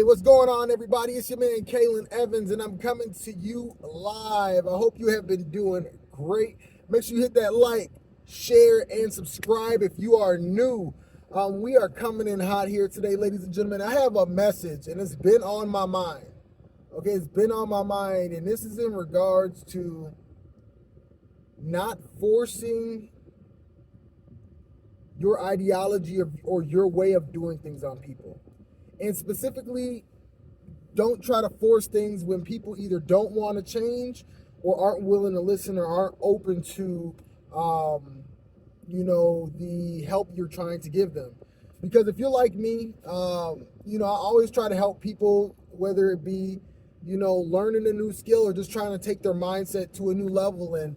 What's going on, everybody? It's your man, Kalen Evans, and I'm coming to you live. I hope you have been doing great. Make sure you hit that like, share, and subscribe if you are new. We are coming in hot here today, ladies and gentlemen. I have a message, and it's been on my mind. Okay, it's been on my mind, and this is in regards to not forcing your ideology or your way of doing things on people. And specifically, don't try to force things when people either don't want to change or aren't willing to listen or aren't open to, the help you're trying to give them. Because if you're like me, I always try to help people, whether it be, learning a new skill or just trying to take their mindset to a new level. And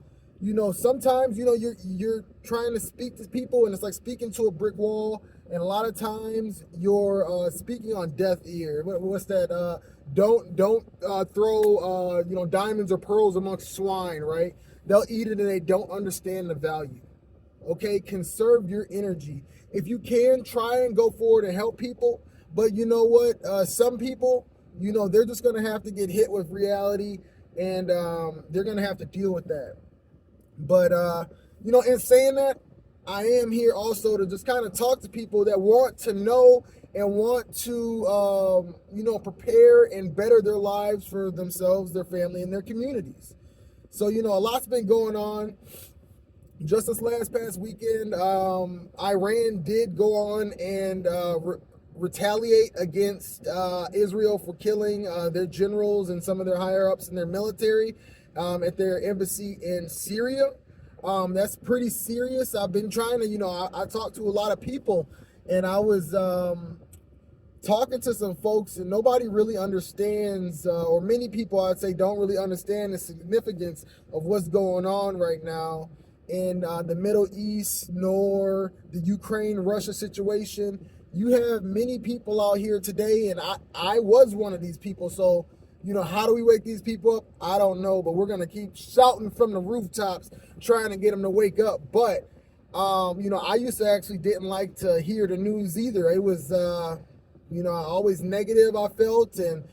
sometimes you're trying to speak to people and it's like speaking to a brick wall, and a lot of times you're speaking on deaf ear. What's that? Don't throw diamonds or pearls amongst swine, right? They'll eat it and they don't understand the value. Okay, conserve your energy. If you can, try and go forward and help people, but you know what? Some people, they're just gonna have to get hit with reality, and they're gonna have to deal with that. But, in saying that, I am here also to just kind of talk to people that want to know and want to, prepare and better their lives for themselves, their family, and their communities. So, a lot's been going on. Just this past weekend, Iran did go on and retaliate against Israel for killing their generals and some of their higher ups in their military at their embassy in Syria. That's pretty serious. I've been trying to, I talked to a lot of people, and I was talking to some folks, and nobody really understands, or many people I'd say don't really understand the significance of what's going on right now in the Middle East, nor the Ukraine-Russia situation. You have many people out here today, and I was one of these people, so how do we wake these people up? I don't know, but we're going to keep shouting from the rooftops, trying to get them to wake up. But, I used to actually didn't like to hear the news either. It was, always negative, I felt. And,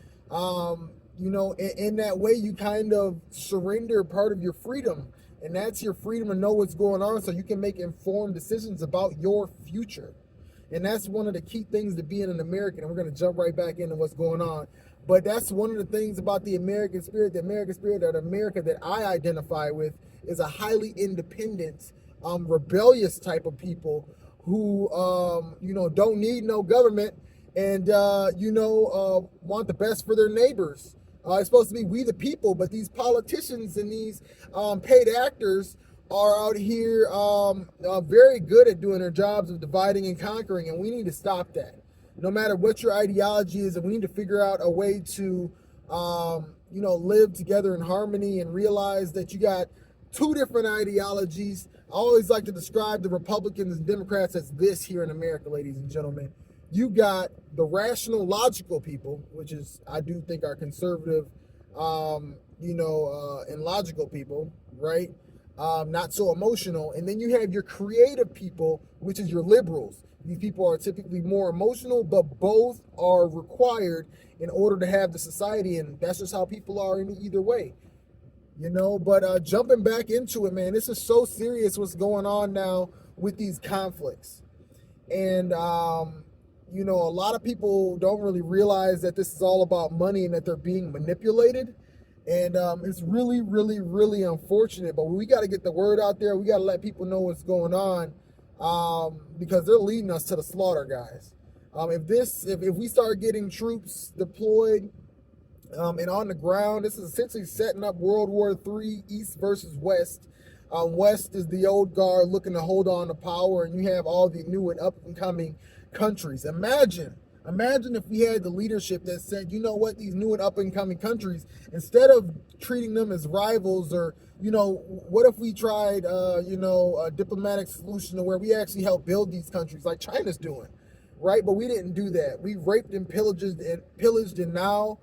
in that way, you kind of surrender part of your freedom. And that's your freedom to know what's going on so you can make informed decisions about your future. And that's one of the key things to being an American. And we're going to jump right back into what's going on. But that's one of the things about the American spirit, or the America that I identify with, is a highly independent, rebellious type of people who, don't need no government and, want the best for their neighbors. It's supposed to be we the people, but these politicians and these paid actors are out here very good at doing their jobs of dividing and conquering, and we need to stop that. No matter what your ideology is, and we need to figure out a way to, live together in harmony and realize that you got two different ideologies. I always like to describe the Republicans and Democrats as this here in America, ladies and gentlemen. You got the rational, logical people, which is, I do think, are conservative, and logical people, right? Not so emotional. And then you have your creative people, which is your liberals. These people are typically more emotional, but both are required in order to have the society, and that's just how people are in either way. But jumping back into it, man, this is so serious what's going on now with these conflicts. And, a lot of people don't really realize that this is all about money and that they're being manipulated. And it's really, really, really unfortunate. But we got to get the word out there. We got to let people know what's going on. Because they're leading us to the slaughter, guys. If we start getting troops deployed and on the ground, this is essentially setting up World War III, East versus West. West is the old guard looking to hold on to power, and you have all the new and up and coming countries. Imagine if we had the leadership that said, you know what, these new and up and coming countries, instead of treating them as rivals, or what if we tried a diplomatic solution to where we actually help build these countries like China's doing, right? But we didn't do that. We raped and pillaged, and now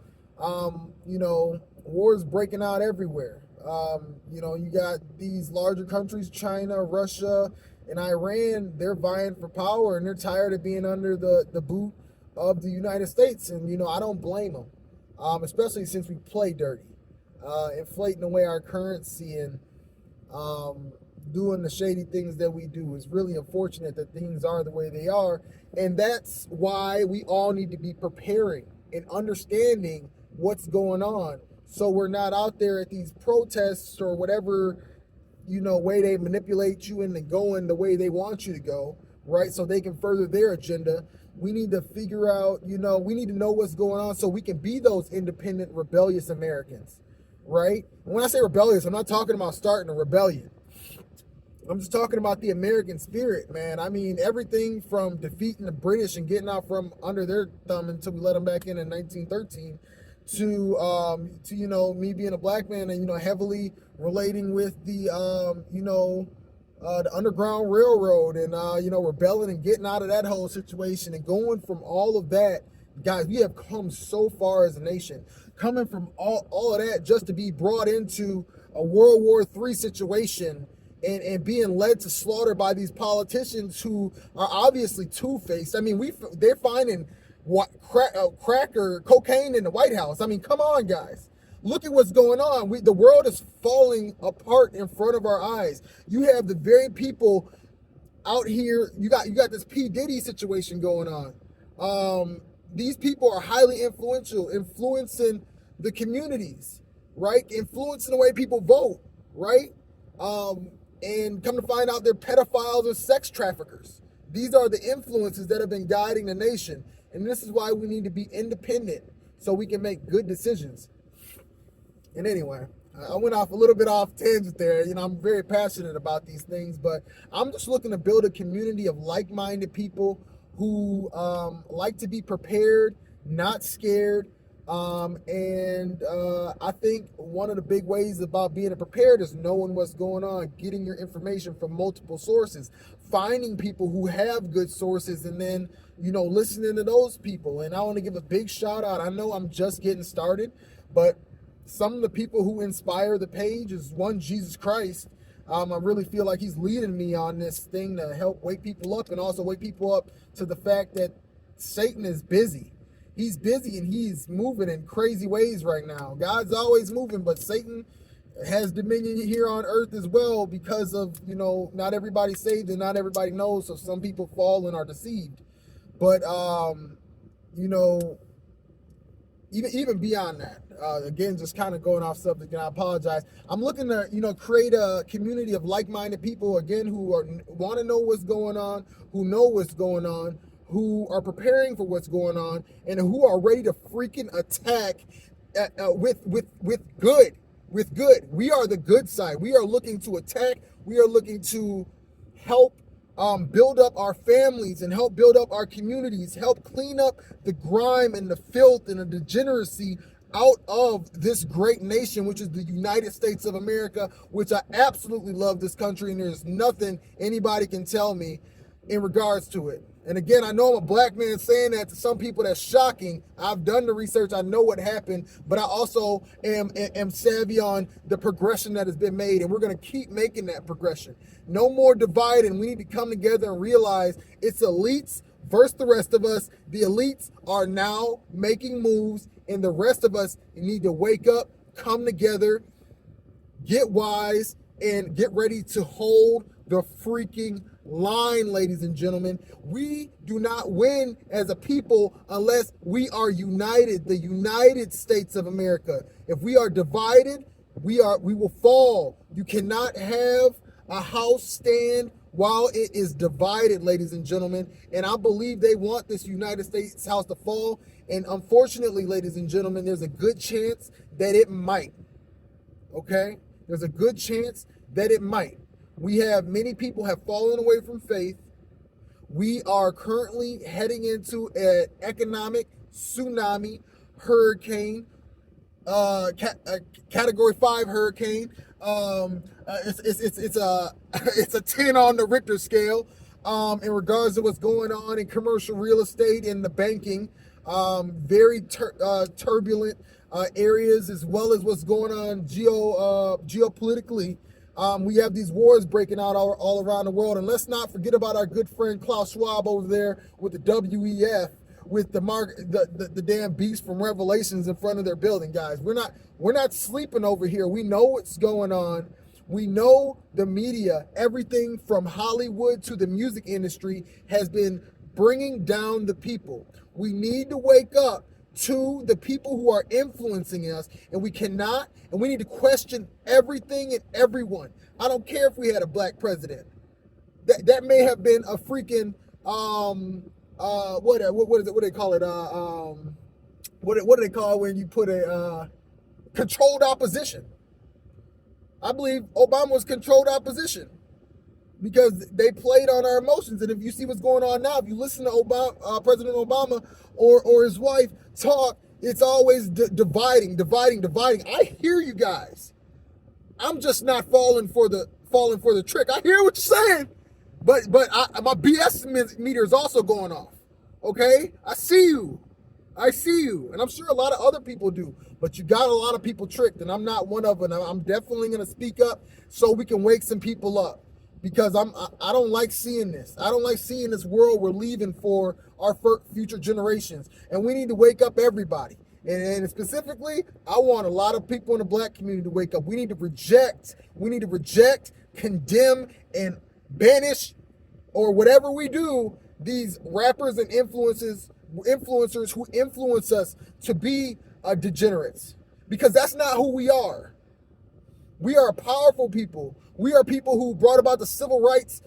wars breaking out everywhere. You got these larger countries, China, Russia, and Iran. They're vying for power, and they're tired of being under the boot of the United States. And, I don't blame them, especially since we play dirty, inflating away our currency and doing the shady things that we do. Is really unfortunate that things are the way they are. And that's why we all need to be preparing and understanding what's going on. So we're not out there at these protests or whatever, way they manipulate you into going the way they want you to go, right? So they can further their agenda. We need to figure out, we need to know what's going on so we can be those independent, rebellious Americans, right? And when I say rebellious, I'm not talking about starting a rebellion. I'm just talking about the American spirit, man. I mean, everything from defeating the British and getting out from under their thumb until we let them back in 1913 to me being a black man and, heavily relating with the, the Underground Railroad and, rebelling and getting out of that whole situation and going from all of that. Guys, we have come so far as a nation, coming from all of that just to be brought into a World War III situation and being led to slaughter by these politicians who are obviously two-faced. I mean, they're finding crack or cocaine in the White House. I mean, come on, guys. Look at what's going on. The world is falling apart in front of our eyes. You have the very people out here. You got this P. Diddy situation going on. These people are highly influential, influencing the communities, right? Influencing the way people vote, right? And come to find out they're pedophiles and sex traffickers. These are the influences that have been guiding the nation. And this is why we need to be independent so we can make good decisions. And anyway, I went off a little bit off tangent there. I'm very passionate about these things, but I'm just looking to build a community of like-minded people who like to be prepared, not scared. I think one of the big ways about being prepared is knowing what's going on, getting your information from multiple sources, finding people who have good sources, and then, listening to those people. And I want to give a big shout out. I know I'm just getting started, but some of the people who inspire the page is one, Jesus Christ. I really feel like he's leading me on this thing to help wake people up and also wake people up to the fact that Satan is busy. He's busy and he's moving in crazy ways right now. God's always moving, but Satan has dominion here on earth as well because of, not everybody saved and not everybody knows. So some people fall and are deceived. But, even beyond that, again, just kind of going off subject, and I apologize. I'm looking to, create a community of like-minded people, again, who want to know what's going on, who know what's going on, who are preparing for what's going on, and who are ready to freaking attack with good. We are the good side. We are looking to attack. We are looking to help build up our families and help build up our communities, help clean up the grime and the filth and the degeneracy out of this great nation, which is the United States of America, which I absolutely love this country, and there's nothing anybody can tell me in regards to it. And again, I know I'm a black man saying that to some people, that's shocking. I've done the research. I know what happened, but I also am savvy on the progression that has been made, and we're going to keep making that progression. No more divide, and we need to come together and realize it's elites versus the rest of us. The elites are now making moves, and the rest of us need to wake up, come together, get wise, and get ready to hold the freaking line, ladies and gentlemen. We do not win as a people unless we are united, the United States of America. If we are divided, we will fall. You cannot have a house stand while it is divided, ladies and gentlemen. And I believe they want this United States house to fall. And unfortunately, ladies and gentlemen, there's a good chance that it might. Okay? There's a good chance that it might. We have many people have fallen away from faith. We are currently heading into an economic tsunami, hurricane, category 5 hurricane. It's a 10 on the Richter scale in regards to what's going on in commercial real estate and the banking. Very turbulent areas, as well as what's going on geopolitically. We have these wars breaking out all around the world. And let's not forget about our good friend Klaus Schwab over there with the WEF, with the damn beast from Revelations in front of their building, guys. We're not sleeping over here. We know what's going on. We know the media, everything from Hollywood to the music industry, has been bringing down the people. We need to wake up to the people who are influencing us, and we need to question everything and everyone. I don't care if we had a black president. That may have been a freaking what do they call it? What do they call it when you put a controlled opposition? I believe Obama was controlled opposition because they played on our emotions. And if you see what's going on now, if you listen to President Obama or his wife talk, it's always dividing. I hear you guys. I'm just not falling for the trick. I hear what you're saying, but my BS meter is also going off. Okay, I see you, and I'm sure a lot of other people do. But you got a lot of people tricked, and I'm not one of them. I'm definitely gonna speak up so we can wake some people up, because I don't like seeing this. I don't like seeing this world we're leaving for our future generations, and we need to wake up everybody. And specifically, I want a lot of people in the black community to wake up. We need to reject, condemn, and banish, or whatever we do, these rappers and influencers who influence us to be degenerates, because that's not who we are. We are powerful people. We are people who brought about the civil rights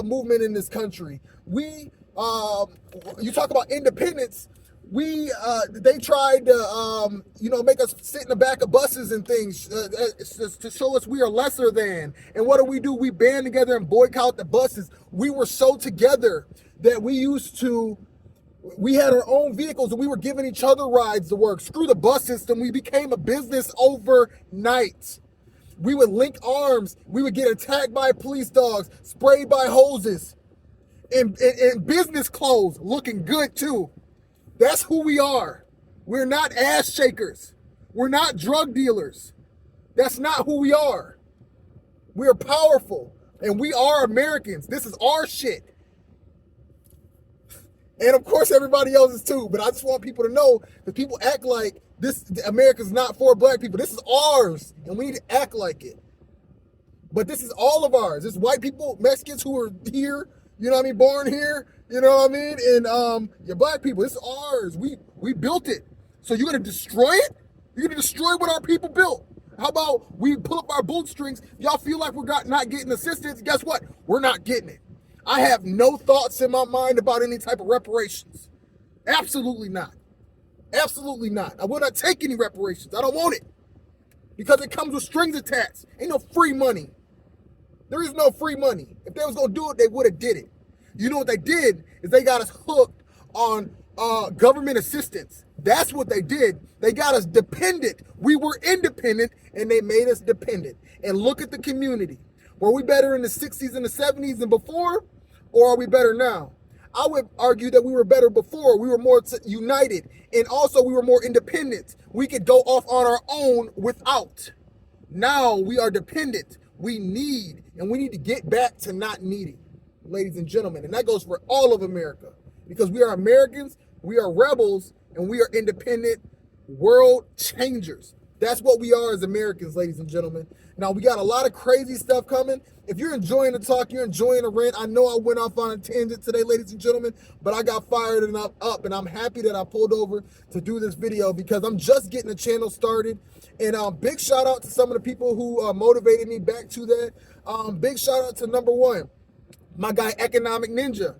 movement in this country. You talk about independence. They tried to make us sit in the back of buses and things to show us we are lesser than. And what do? We band together and boycott the buses. We were so together that we had our own vehicles and we were giving each other rides to work. Screw the bus system. We became a business overnight. We would link arms. We would get attacked by police dogs, sprayed by hoses, in business clothes, looking good too. That's who we are. We're not ass shakers. We're not drug dealers. That's not who we are. We are powerful, and we are Americans. This is our shit. And of course, everybody else's too. But I just want people to know that people act like America's not for black people. This is ours, and we need to act like it. But this is all of ours. It's white people, Mexicans who are here, born here, and your black people. It's ours. We built it. So you're gonna destroy it? You're gonna destroy what our people built. How about we pull up our bootstrings? Y'all feel like we're not getting assistance? Guess what? We're not getting it. I have no thoughts in my mind about any type of reparations. Absolutely not. Absolutely not. I will not take any reparations. I don't want it. Because it comes with strings attached. Ain't no free money. There is no free money. If they was going to do it, they would have did it. You know what they did is they got us hooked on government assistance. That's what they did. They got us dependent. We were independent, and they made us dependent. And look at the community. Were we better in the 60s and the 70s than before? Or are we better now? I would argue that we were better before. We were more united. And also we were more independent. We could go off on our own without. Now we are dependent. We need to get back to not needing, ladies and gentlemen. And that goes for all of America. Because we are Americans, we are rebels, and we are independent world changers. That's what we are as Americans, ladies and gentlemen. Now, we got a lot of crazy stuff coming. If you're enjoying the talk, you're enjoying the rant. I know I went off on a tangent today, ladies and gentlemen, but I got fired and up, and I'm happy that I pulled over to do this video because I'm just getting the channel started. And big shout out to some of the people who motivated me back to that. Big shout out to number one, my guy Economic Ninja.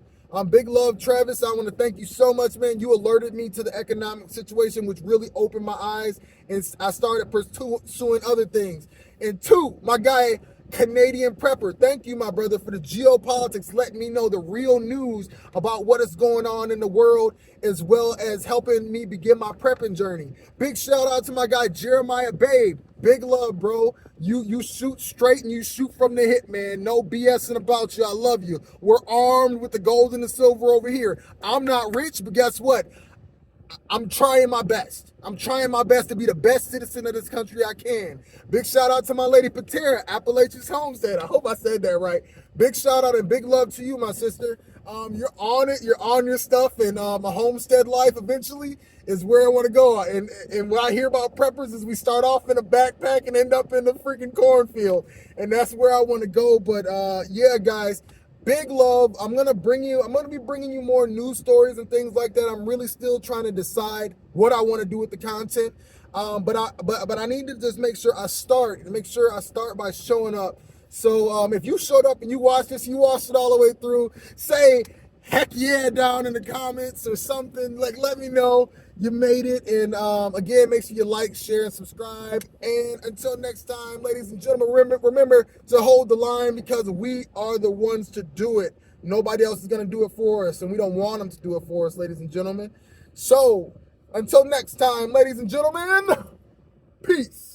Big love, Travis. I want to thank you so much, man. You alerted me to the economic situation, which really opened my eyes, and I started pursuing other things. And two, my guy, Canadian Prepper. Thank you, my brother, for the geopolitics, letting me know the real news about what is going on in the world, as well as helping me begin my prepping journey. Big shout out to my guy, Jeremiah Babe. Big love, bro. You shoot straight and you shoot from the hip, man. No BSing about you. I love you. We're armed with the gold and the silver over here. I'm not rich, but guess what? I'm trying my best. I'm trying my best to be the best citizen of this country I can. Big shout out to my lady Patera, Appalachia's Homestead. I hope I said that right. Big shout out and big love to you, my sister. You're on it. You're on your stuff, and a homestead life eventually is where I want to go. And what I hear about preppers is we start off in a backpack and end up in the freaking cornfield, and that's where I want to go. But yeah, guys, big love. I'm gonna be bringing you more news stories and things like that. I'm really still trying to decide what I want to do with the content. But I need to just make sure I start by showing up. So if you showed up and you watched this, you watched it all the way through, say heck yeah down in the comments or something. Like, let me know you made it. And again, make sure you like, share, and subscribe. And until next time, ladies and gentlemen, remember to hold the line, because we are the ones to do it. Nobody else is going to do it for us, and we don't want them to do it for us, ladies and gentlemen. So until next time, ladies and gentlemen, peace.